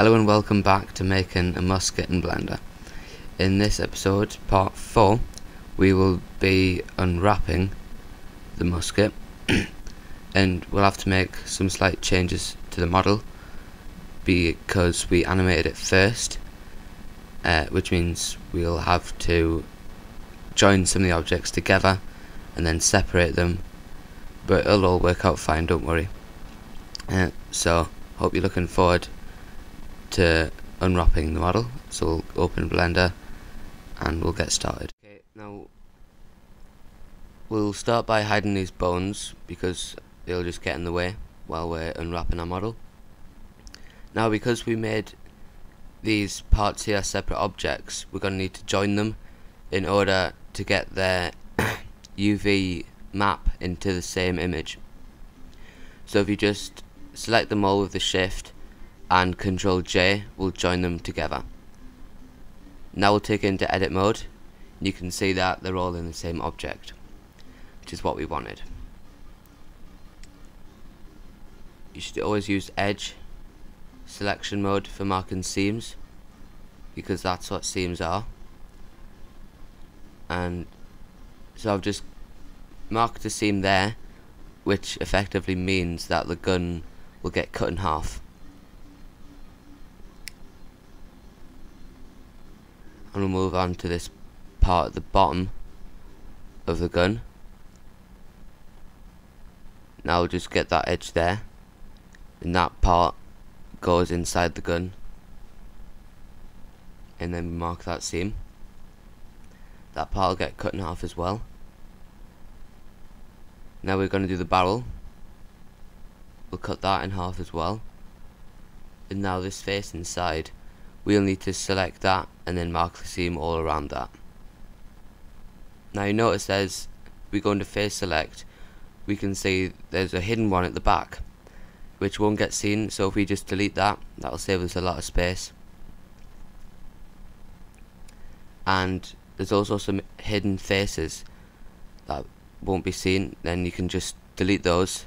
Hello and welcome back to making a musket in Blender. In this episode, part 4, we will be unwrapping the musket and we'll have to make some slight changes to the model because we animated it first, which means we'll have to join some of the objects together and then separate them, but it'll all work out fine, don't worry. So hope you're looking forward to unwrapping the model. So we'll open Blender and we'll get started. Okay, now we'll start by hiding these bones because they'll just get in the way while we're unwrapping our model. Now because we made these parts here separate objects, we're going to need to join them in order to get their UV map into the same image. So if you just select them all with the shift and Control J will join them together. Now we'll take it into edit mode. You can see that they're all in the same object, which is what we wanted. You should always use edge selection mode for marking seams, because that's what seams are. And so I've just marked a seam there, which effectively means that the gun will get cut in half. And we'll move on to this part at the bottom of the gun. Now we'll just get that edge there, and that part goes inside the gun, and then mark that seam. That part will get cut in half as well. Now we're going to do the barrel. We'll cut that in half as well. And now this face inside, we'll need to select that and then mark the seam all around that. Now you notice as we go into face select, we can see there's a hidden one at the back which won't get seen, so if we just delete that, that'll save us a lot of space. And there's also some hidden faces that won't be seen, then you can just delete those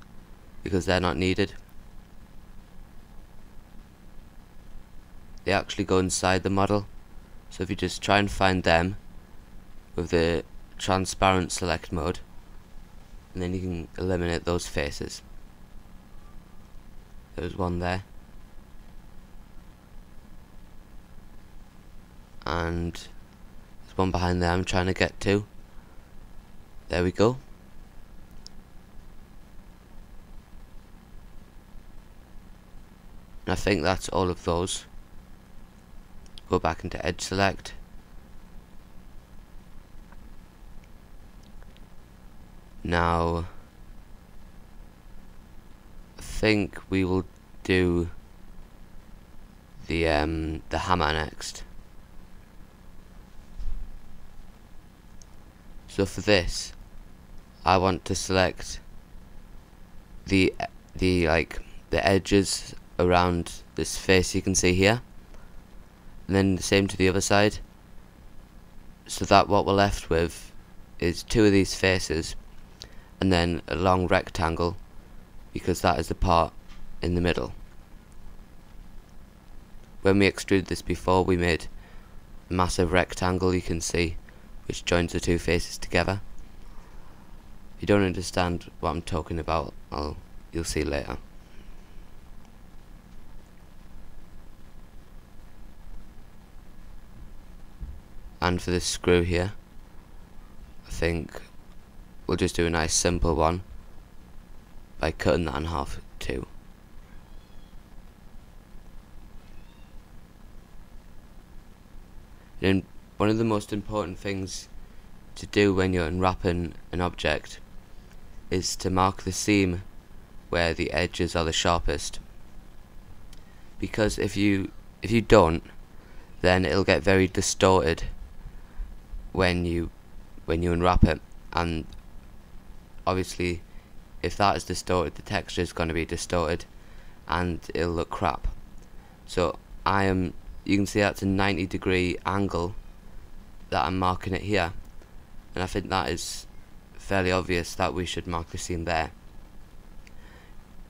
because they're not needed. They actually go inside the model, so if you just try and find them with the transparent select mode, and then you can eliminate those faces. There's one there, and there's one behind there I'm trying to get to. There we go. And I think that's all of those. Go back into edge select. Now I think we will do the hammer next. So for this, I want to select the edges around this face you can see here, and then the same to the other side, so that what we're left with is two of these faces and then a long rectangle, because that is the part in the middle. When we extruded this before, we made a massive rectangle, you can see, which joins the two faces together. If you don't understand what I'm talking about, you'll see later. And for this screw here, I think we'll just do a nice simple one by cutting that in half too. And one of the most important things to do when you're unwrapping an object is to mark the seam where the edges are the sharpest, because if you don't, then it'll get very distorted when you unwrap it, and obviously if that is distorted, the texture is going to be distorted and it'll look crap. So you can see that's a 90-degree angle that I'm marking it here, and I think that is fairly obvious that we should mark the seam there.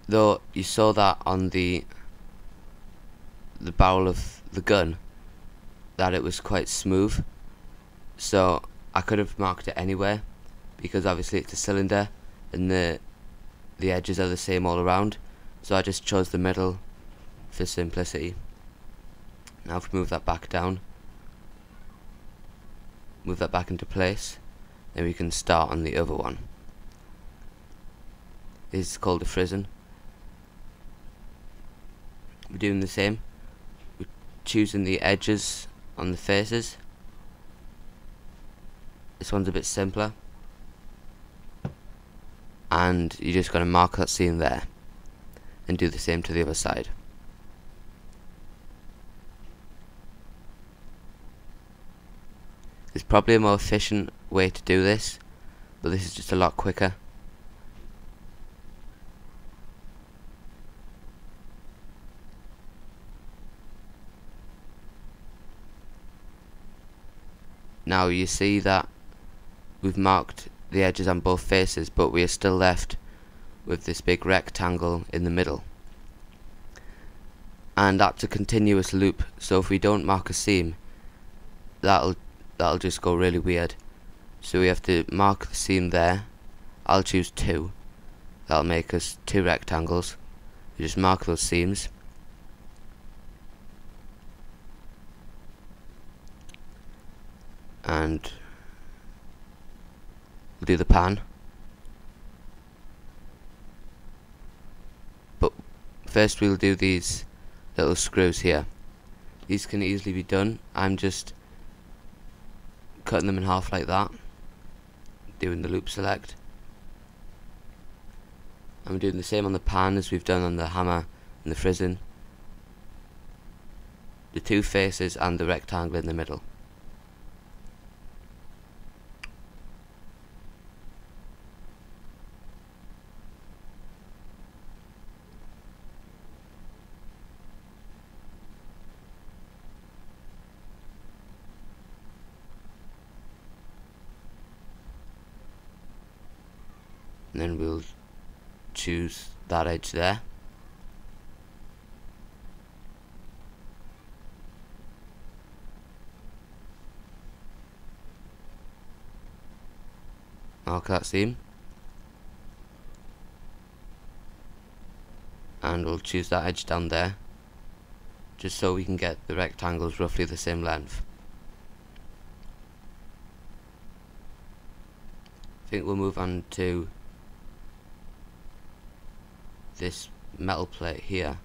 Though you saw that on the the barrel of the gun that it was quite smooth, so I could have marked it anywhere because obviously it's a cylinder and the edges are the same all around, so I just chose the middle for simplicity. Now if we move that back down, move that back into place, then we can start on the other one. This is called a frizzen. We're doing the same. We're choosing the edges on the faces. This one's a bit simpler, and you're just going to mark that seam there and do the same to the other side. There's probably a more efficient way to do this, but this is just a lot quicker. Now you see that we've marked the edges on both faces, but we are still left with this big rectangle in the middle, and that's a continuous loop, so if we don't mark a seam, that'll just go really weird. So we have to mark the seam there. I'll choose 2. That'll make us 2 rectangles. We just mark those seams, and we'll do the pan. But first we'll do these little screws here. These can easily be done. I'm just cutting them in half like that, doing the loop select. I'm doing the same on the pan as we've done on the hammer and the frizzen. The 2 faces and the rectangle in the middle. And then we'll choose that edge there. Mark that seam. And we'll choose that edge down there, just so we can get the rectangles roughly the same length. I think we'll move on to this metal plate here.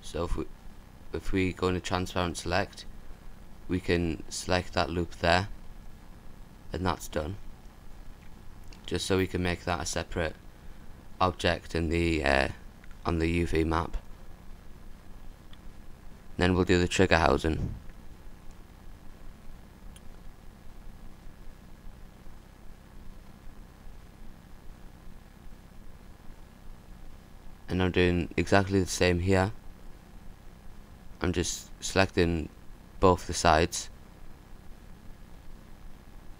So if we go into transparent select, we can select that loop there, and that's done, just so we can make that a separate object in the on the UV map. Then we'll do the trigger housing. And I'm doing exactly the same here. I'm just selecting both the sides,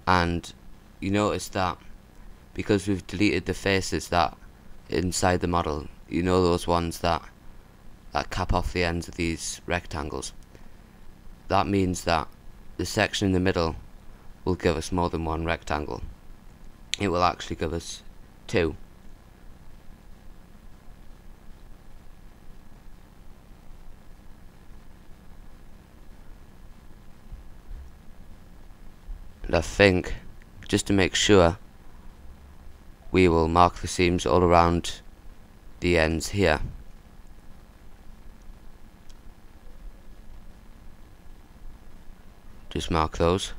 and you notice that because we've deleted the faces that inside the model, you know, those ones that cap off the ends of these rectangles, that means that the section in the middle will give us more than 1 rectangle. It will actually give us 2. And I think, just to make sure, we will mark the seams all around the ends here. Just mark those.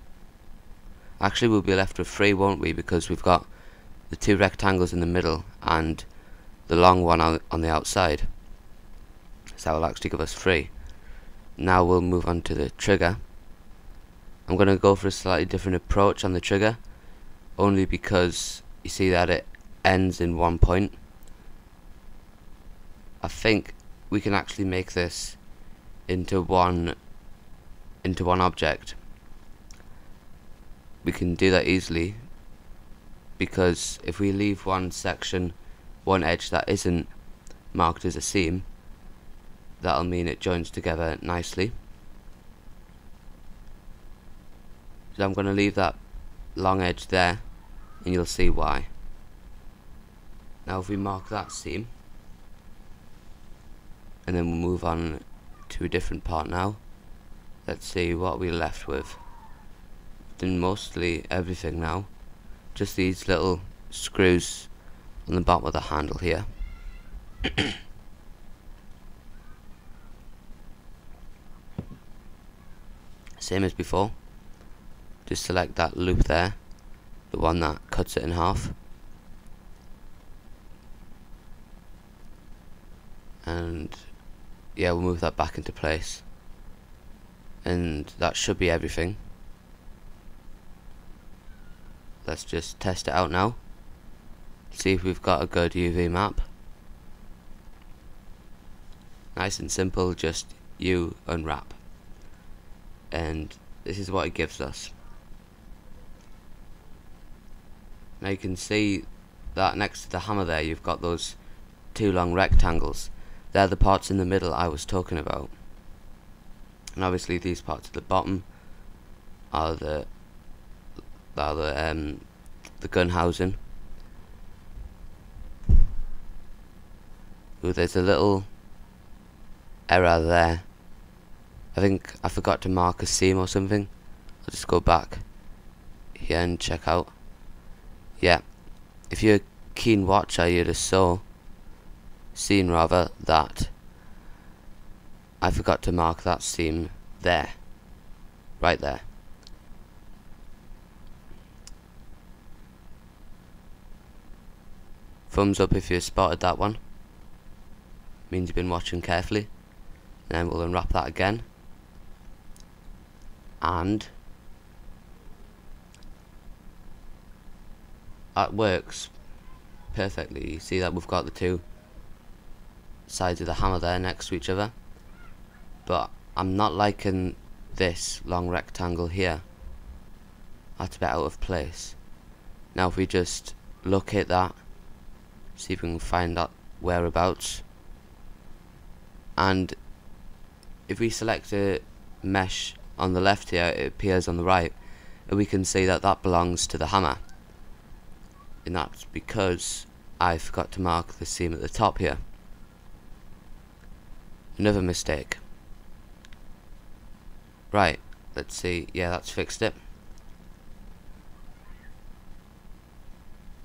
Actually, we'll be left with 3, won't we, because we've got the 2 rectangles in the middle and the long one on the outside. So that will actually give us 3. Now we'll move on to the trigger. I'm going to go for a slightly different approach on the trigger, only because you see that it ends in 1 point. I think we can actually make this into one object. We can do that easily, because if we leave one section, one edge that isn't marked as a seam, that'll mean it joins together nicely. So I'm going to leave that long edge there, and you'll see why. Now if we mark that seam, and then we'll move on to a different part now. Let's see what we're left with. Done mostly everything now. Just these little screws on the bottom of the handle here. Same as before. Just select that loop there, the one that cuts it in half. And yeah, we'll move that back into place. And that should be everything. Let's just test it out now. See if we've got a good UV map. Nice and simple, just you unwrap. And this is what it gives us. Now you can see that next to the hammer there you've got those two long rectangles. They're the parts in the middle I was talking about. And obviously these parts at the bottom are the gun housing. Ooh, there's a little error there. I think I forgot to mark a seam or something. I'll just go back here and check out. Yeah, if you're a keen watcher, you'd have seen that I forgot to mark that seam there, right there. Thumbs up if you spotted that one. Means you've been watching carefully. Then we'll unwrap that again. And that works perfectly. You see that we've got the two sides of the hammer there next to each other. But I'm not liking this long rectangle here. That's a bit out of place. Now if we just locate that, see if we can find that whereabouts. And if we select a mesh on the left here, it appears on the right, and we can see that that belongs to the hammer. And that's because I forgot to mark the seam at the top here. Another mistake. Right, let's see. Yeah, that's fixed it.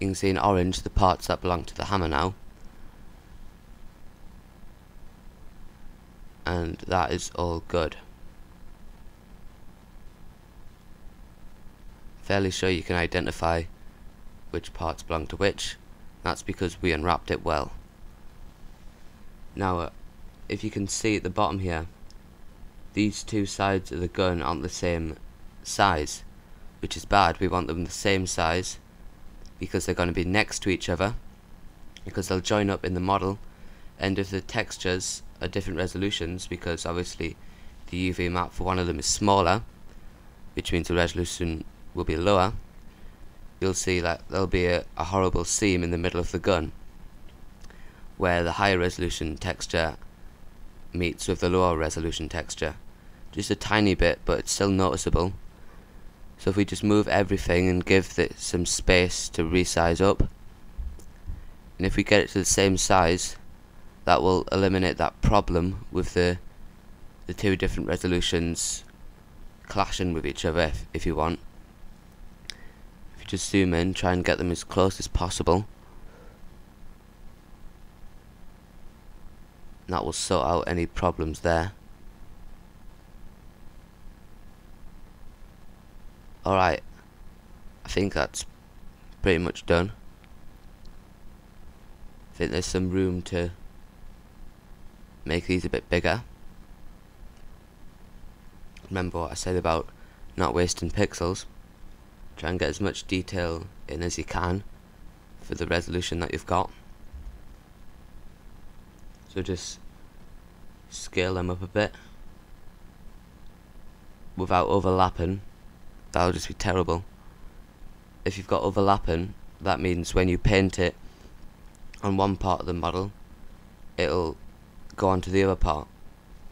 You can see in orange the parts that belong to the hammer now. And that is all good. Fairly sure you can identify which parts belong to which. That's because we unwrapped it well. Now, if you can see at the bottom here, these two sides of the gun aren't the same size, which is bad. We want them the same size because they're going to be next to each other, because they'll join up in the model. And if the textures are different resolutions, because obviously the UV map for one of them is smaller, which means the resolution will be lower, you'll see that there'll be a horrible seam in the middle of the gun where the higher resolution texture meets with the lower resolution texture. Just a tiny bit, but it's still noticeable. So if we just move everything and give it some space to resize up, and if we get it to the same size, that will eliminate that problem with the two different resolutions clashing with each other if you want. If you just zoom in, try and get them as close as possible. And that will sort out any problems there. Alright, I think that's pretty much done. I think there's some room to make these a bit bigger. Remember what I said about not wasting pixels. Try and get as much detail in as you can for the resolution that you've got. So just scale them up a bit without overlapping. That'll just be terrible. If you've got overlapping, that means when you paint it on one part of the model, it'll go on to the other part,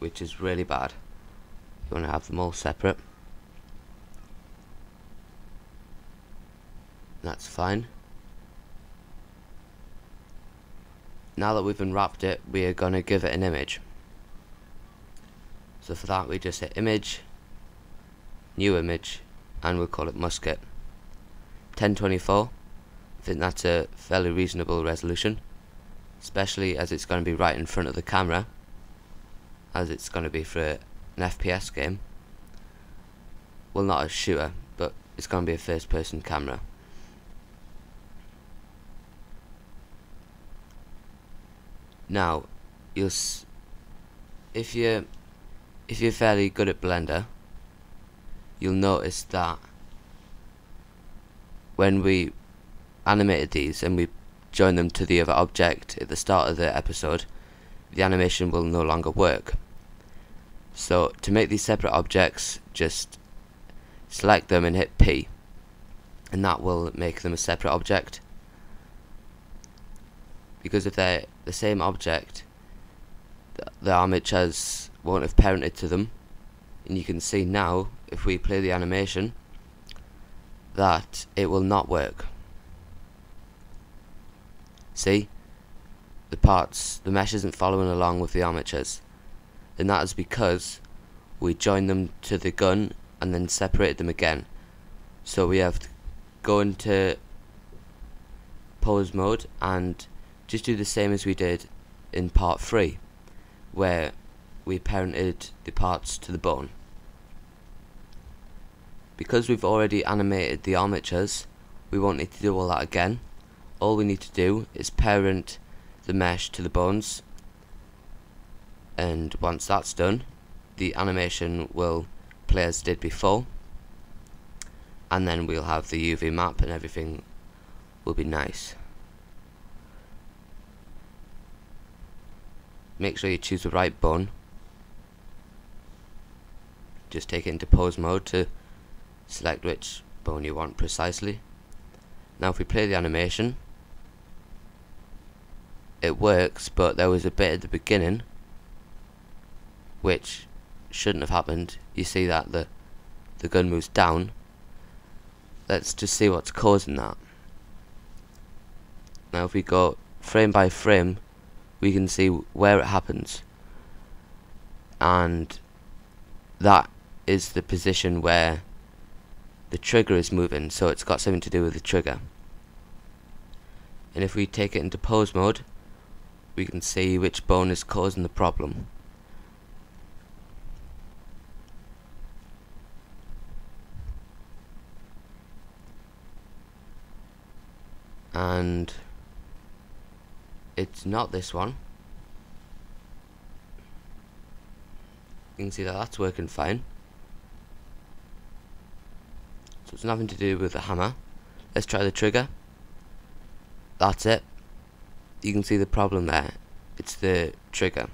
which is really bad. You want to have them all separate. That's fine. Now that we've unwrapped it, we are going to give it an image. So for that we just hit image, new image, and we'll call it Musket. 1024, I think that's a fairly reasonable resolution, especially as it's going to be right in front of the camera, as it's going to be for an FPS game. Well, not a shooter, but it's going to be a first person camera. Now, if you're fairly good at Blender, you'll notice that when we animated these and we join them to the other object at the start of the episode, the animation will no longer work. So to make these separate objects, just select them and hit P, and that will make them a separate object. Because if they're the same object, the armatures won't have parented to them, and you can see now, if we play the animation, that it will not work. See? The mesh isn't following along with the armatures, and that is because we joined them to the gun and then separated them again. So we have to go into pose mode and just do the same as we did in part 3, where we parented the parts to the bone. Because we've already animated the armatures, we won't need to do all that again. All we need to do is parent the mesh to the bones, and once that's done, the animation will play as it did before, and then we'll have the UV map and everything will be nice. Make sure you choose the right bone. Just take it into pose mode to select which bone you want precisely. Now if we play the animation, it works, but there was a bit at the beginning which shouldn't have happened. You see that the gun moves down. Let's just see what's causing that. Now if we go frame by frame, we can see where it happens, and that is the position where the trigger is moving, so it's got something to do with the trigger. And if we take it into pose mode, we can see which bone is causing the problem. And it's not this one. You can see that that's working fine. So it's nothing to do with the hammer. Let's try the trigger. That's it. You can see the problem there. It's the trigger.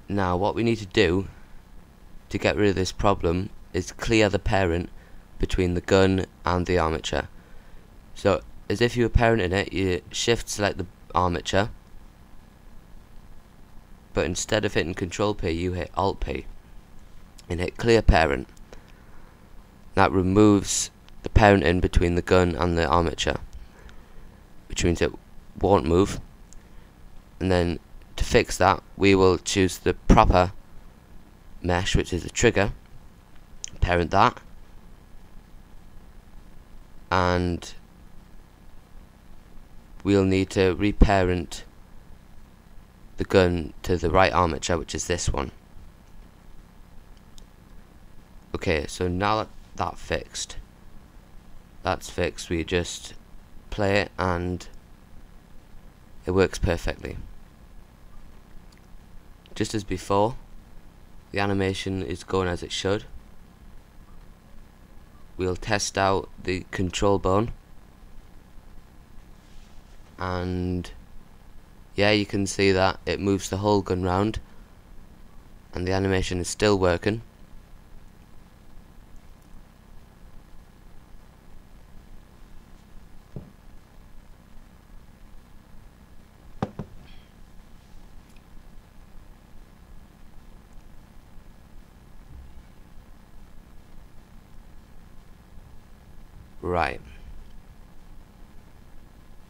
Now what we need to do to get rid of this problem is clear the parent between the gun and the armature. So as if you were parenting it, you shift select the armature, but instead of hitting Control P, you hit Alt P and hit clear parent. That removes the parenting between the gun and the armature, which means it won't move. And then to fix that, we will choose the proper mesh, which is the trigger, parent that, and we'll need to reparent the gun to the right armature, which is this one. Okay, so now that's fixed, we just play it and it works perfectly. Just as before, the animation is going as it should. We'll test out the control bone, and yeah, you can see that it moves the whole gun round and the animation is still working. Right.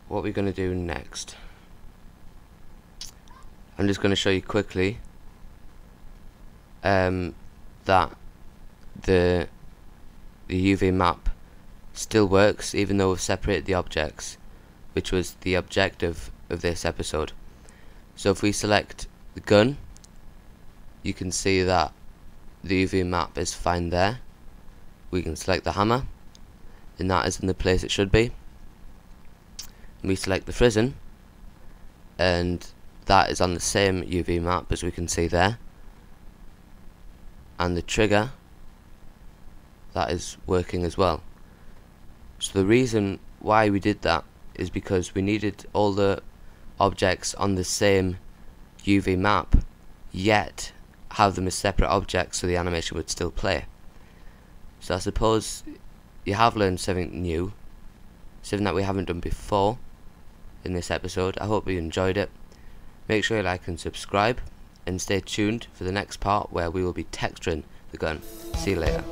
What we're going to do next, I'm just going to show you quickly that the UV map still works even though we've separated the objects, which was the objective of this episode. So if we select the gun, you can see that the UV map is fine there. We can select the hammer, and that is in the place it should be. And we select the prison, and that is on the same UV map as we can see there. And the trigger, that is working as well. So the reason why we did that is because we needed all the objects on the same UV map, yet have them as separate objects so the animation would still play. So I suppose you have learned something new, something that we haven't done before in this episode. I hope you enjoyed it. Make sure you like and subscribe, and stay tuned for the next part where we will be texturing the gun. See you later.